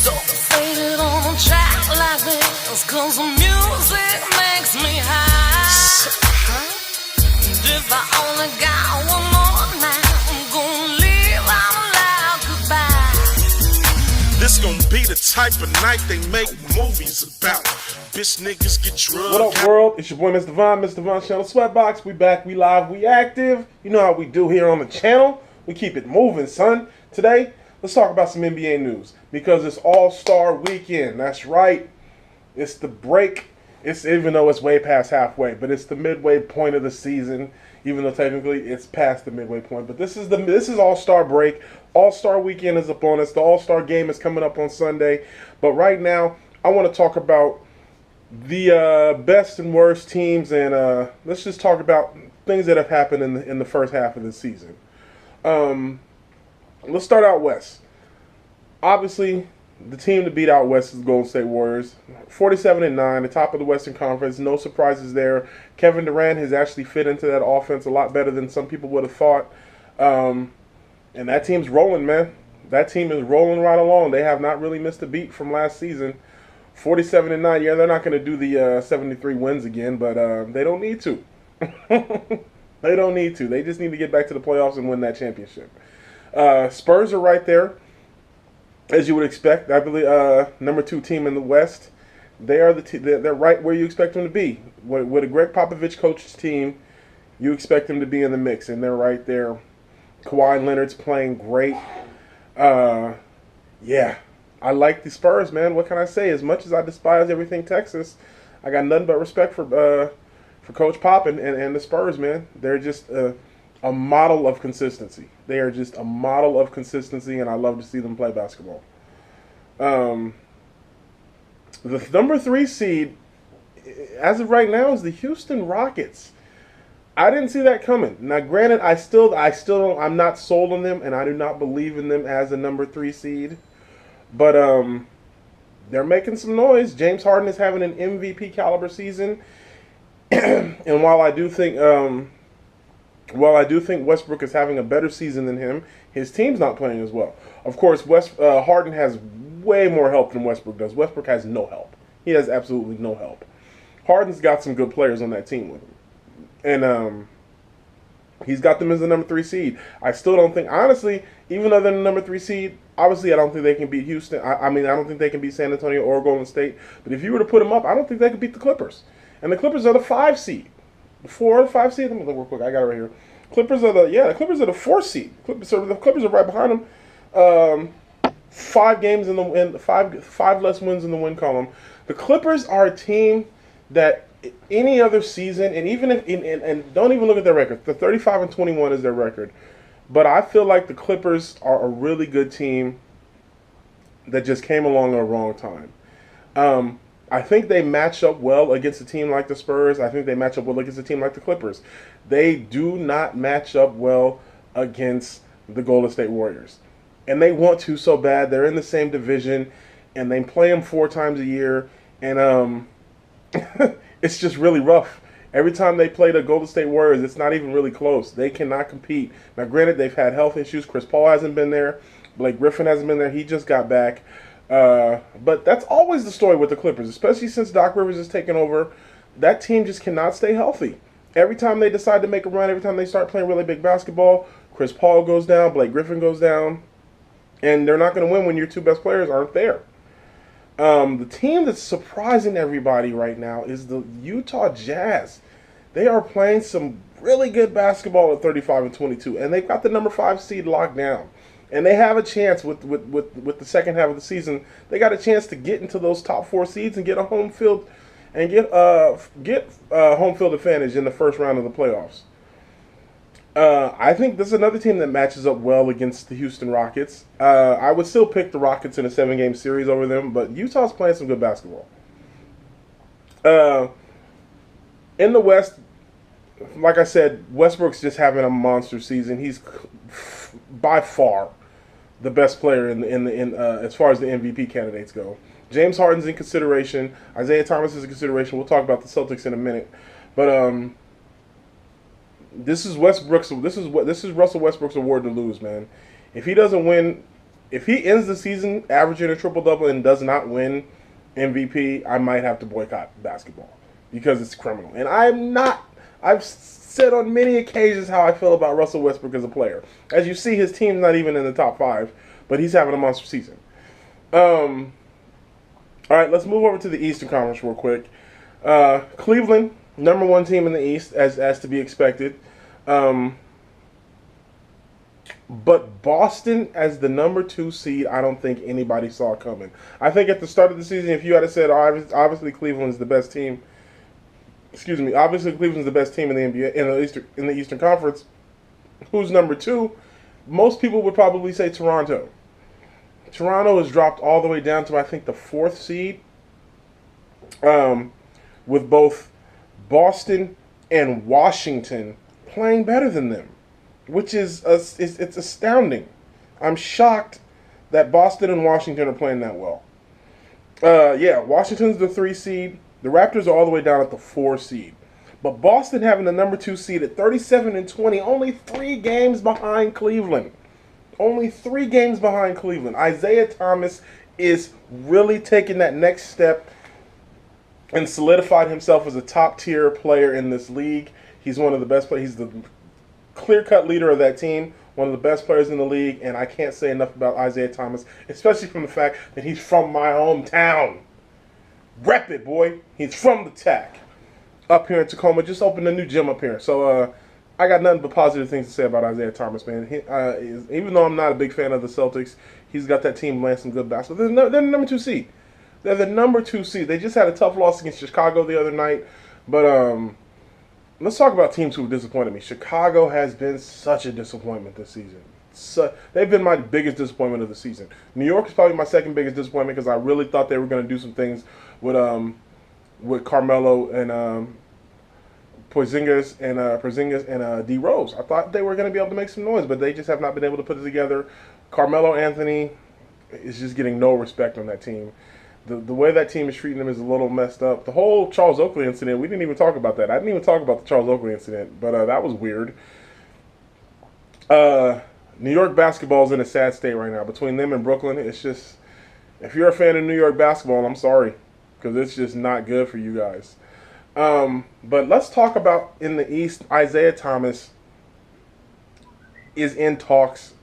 Faded on a track like this, 'cause the music makes me high. And if I only got one more night, I'm gonna leave out loud goodbye. This gonna be the type of night they make movies about. Bitch niggas get drugged. What up, world? It's your boy, Mr. Von, Mr. Von Channel Sweatbox. We back, we live, we active. You know how we do here on the channel. We keep it moving, son. Today, let's talk about some NBA news because it's All-Star Weekend. That's right. It's the break. It's even though it's way past halfway, but it's the midway point of the season. Even though technically it's past the midway point, but this is All-Star break. All-Star Weekend is upon us. The All-Star game is coming up on Sunday. But right now, I want to talk about the best and worst teams, and let's just talk about things that have happened in the first half of the season. Let's start out west. Obviously, the team to beat out west is Golden State Warriors. 47-9, the top of the Western Conference. No surprises there. Kevin Durant has actually fit into that offense a lot better than some people would have thought. And that team's rolling, man. That team is rolling right along. They have not really missed a beat from last season. 47-9. Yeah, they're not going to do the 73 wins again, but they don't need to. They don't need to. They just need to get back to the playoffs and win that championship. Spurs are right there, as you would expect. I believe number 2 team in the West. They are they're right where you expect them to be. With a Greg Popovich coached team, you expect them to be in the mix, and they're right there. Kawhi Leonard's playing great. Yeah, I like the Spurs, man. What can I say? As much as I despise everything Texas, I got nothing but respect for Coach Pop and the Spurs, man. They're just a model of consistency. They are just a model of consistency, and I love to see them play basketball. The number 3 seed, as of right now, is the Houston Rockets. I didn't see that coming. Now, granted, I still don't. I'm not sold on them, and I do not believe in them as a number 3 seed. But they're making some noise. James Harden is having an MVP caliber season, and while I do think Westbrook is having a better season than him, his team's not playing as well. Of course, Harden has way more help than Westbrook does. Westbrook has no help. He has absolutely no help. Harden's got some good players on that team with him, and he's got them as the number 3 seed. I still don't think, honestly, even though they're the number 3 seed, obviously I don't think they can beat Houston. I mean, I don't think they can beat San Antonio or Golden State. But if you were to put them up, I don't think they could beat the Clippers. And the Clippers are the 5 seed. The 4 or the 5 seed? Let me look real quick. I got it right here. The Clippers are the 4 seed. So the Clippers are right behind them. 5 games in the win, five less wins in the win column. The Clippers are a team that any other season, and even if and don't even look at their record. The 35-21 is their record. But I feel like the Clippers are a really good team that just came along at a wrong time. I think they match up well against a team like the Spurs. I think they match up well against a team like the Clippers. They do not match up well against the Golden State Warriors. And they want to so bad. They're in the same division, and they play them 4 times a year. And it's just really rough. Every time they play the Golden State Warriors, it's not even really close. They cannot compete. Now, granted, they've had health issues. Chris Paul hasn't been there. Blake Griffin hasn't been there. He just got back. But that's always the story with the Clippers, especially since Doc Rivers has taken over. That team just cannot stay healthy. Every time they decide to make a run, every time they start playing really big basketball, Chris Paul goes down, Blake Griffin goes down, and they're not going to win when your 2 best players aren't there. The team that's surprising everybody right now is the Utah Jazz. They are playing some really good basketball at 35-22, and they've got the number 5 seed locked down. And they have a chance with the second half of the season. They got a chance to get into those top 4 seeds and get a home field and get home field advantage in the first round of the playoffs. I think this is another team that matches up well against the Houston Rockets. I would still pick the Rockets in a 7-game series over them, but Utah's playing some good basketball. In the West, like I said, Westbrook's just having a monster season. He's by far the best player in as far as the MVP candidates go. James Harden's in consideration. Isaiah Thomas is in consideration. We'll talk about the Celtics in a minute, but this is Russell Westbrook's award to lose, man. If he doesn't win If he ends the season averaging a triple-double and does not win MVP, I might have to boycott basketball because it's criminal. And I've said on many occasions how I feel about Russell Westbrook as a player. As you see, his team's not even in the top 5, but he's having a monster season. All right, let's move over to the Eastern Conference real quick. Cleveland, number 1 team in the East, as to be expected. But Boston as the number 2 seed, I don't think anybody saw coming. I think at the start of the season, if you had said, obviously Cleveland's the best team. Excuse me, obviously Cleveland's the best team in the NBA in the Eastern Conference. Who's number 2? Most people would probably say Toronto. Toronto has dropped all the way down to I think the 4th seed. With both Boston and Washington playing better than them, which is it's astounding. I'm shocked that Boston and Washington are playing that well. Yeah, Washington's the 3 seed. The Raptors are all the way down at the 4 seed. But Boston having the number 2 seed at 37-20, only 3 games behind Cleveland. Only 3 games behind Cleveland. Isaiah Thomas is really taking that next step and solidified himself as a top-tier player in this league. He's one of the best players. He's the clear-cut leader of that team, one of the best players in the league, and I can't say enough about Isaiah Thomas, especially from the fact that he's from my hometown. Rep it, boy. He's from the TAC. Up here in Tacoma. Just opened a new gym up here. So, I got nothing but positive things to say about Isaiah Thomas, man. Even though I'm not a big fan of the Celtics, he's got that team playing some good basketball. They're the number 2 seed. They're the number 2 seed. They just had a tough loss against Chicago the other night. But let's talk about teams who have disappointed me. Chicago has been such a disappointment this season. They've been my biggest disappointment of the season. New York is probably my second biggest disappointment because I really thought they were going to do some things with Carmelo and Porzingis and D Rose. I thought they were going to be able to make some noise, but they just have not been able to put it together. Carmelo Anthony is just getting no respect on that team. The way that team is treating him is a little messed up. The whole Charles Oakley incident, we didn't even talk about that. I didn't even talk about the Charles Oakley incident, but that was weird. New York basketball is in a sad state right now. Between them and Brooklyn, it's just, if you're a fan of New York basketball, I'm sorry, because it's just not good for you guys. But let's talk about in the East, Isaiah Thomas is in talks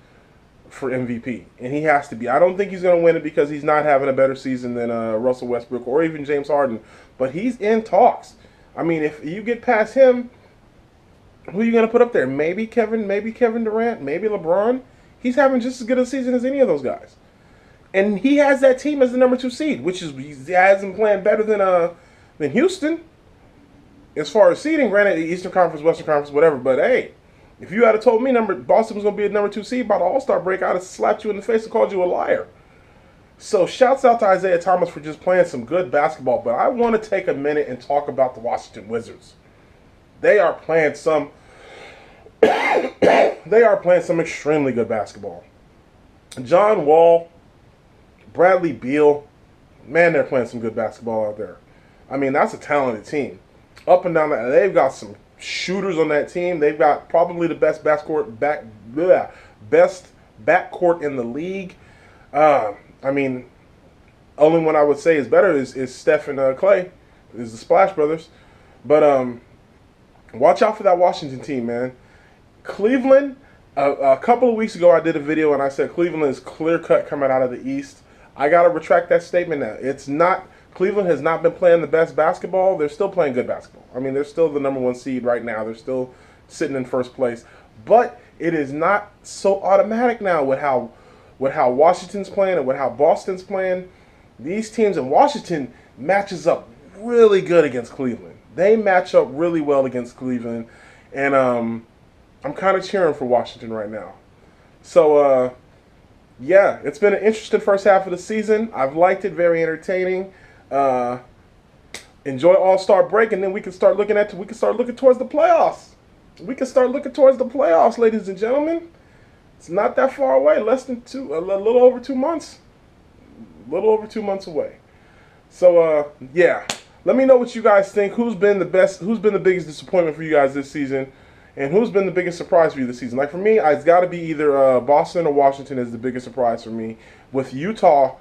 for MVP, and he has to be. I don't think he's going to win it because he's not having a better season than Russell Westbrook or even James Harden, but he's in talks. I mean, if you get past him, who are you going to put up there? Maybe Kevin Durant, maybe LeBron. He's having just as good a season as any of those guys, and he has that team as the number 2 seed, which is he has him playing better than Houston as far as seeding. Granted, Eastern Conference, Western Conference, whatever, but hey. If you had told me Boston was going to be a number 2 seed by the All-Star break, I'd have slapped you in the face and called you a liar. So shouts out to Isaiah Thomas for just playing some good basketball. But I want to take a minute and talk about the Washington Wizards. They are playing some extremely good basketball. John Wall, Bradley Beal, man, they're playing some good basketball out there. I mean, that's a talented team. Up and down that, they've got some shooters on that team. They've got probably the best backcourt in the league. I mean, only one I would say is better is Steph and Clay, is the Splash Brothers. But watch out for that Washington team, man. Cleveland, a couple of weeks ago I did a video and I said Cleveland is clear-cut coming out of the East. I got to retract that statement now. It's not. Cleveland has not been playing the best basketball. They're still playing good basketball. I mean, they're still the number 1 seed right now. They're still sitting in first place. But it is not so automatic now with how Washington's playing and with how Boston's playing. These teams in Washington matches up really good against Cleveland. They match up really well against Cleveland. And I'm kind of cheering for Washington right now. So, yeah, it's been an interesting first half of the season. I've liked it, very entertaining. Enjoy All-Star break, and then we can start looking towards the playoffs. We can start looking towards the playoffs, ladies and gentlemen. It's not that far away, a little over 2 months. A little over 2 months away. So, yeah. Let me know what you guys think. Who's been the biggest disappointment for you guys this season? And who's been the biggest surprise for you this season? Like for me, it's got to be either Boston or Washington is the biggest surprise for me. With the Utah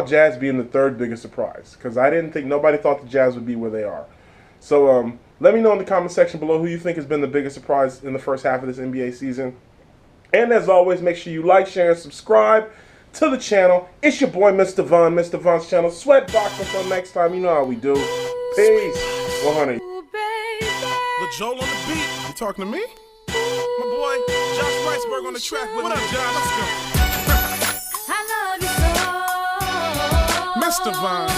Jazz being the third biggest surprise, because nobody thought the Jazz would be where they are. So let me know in the comment section below who you think has been the biggest surprise in the first half of this NBA season. And as always, make sure you like, share, and subscribe to the channel. It's your boy, Mr. Von, Mr. Von's channel. Sweatbox. Until next time, you know how we do. Peace. 100. The Joel on the beat. You talking to me? My boy, Josh Weisberg on the track with me. What up, Josh? Let's go. I love you so. Mr. Vine.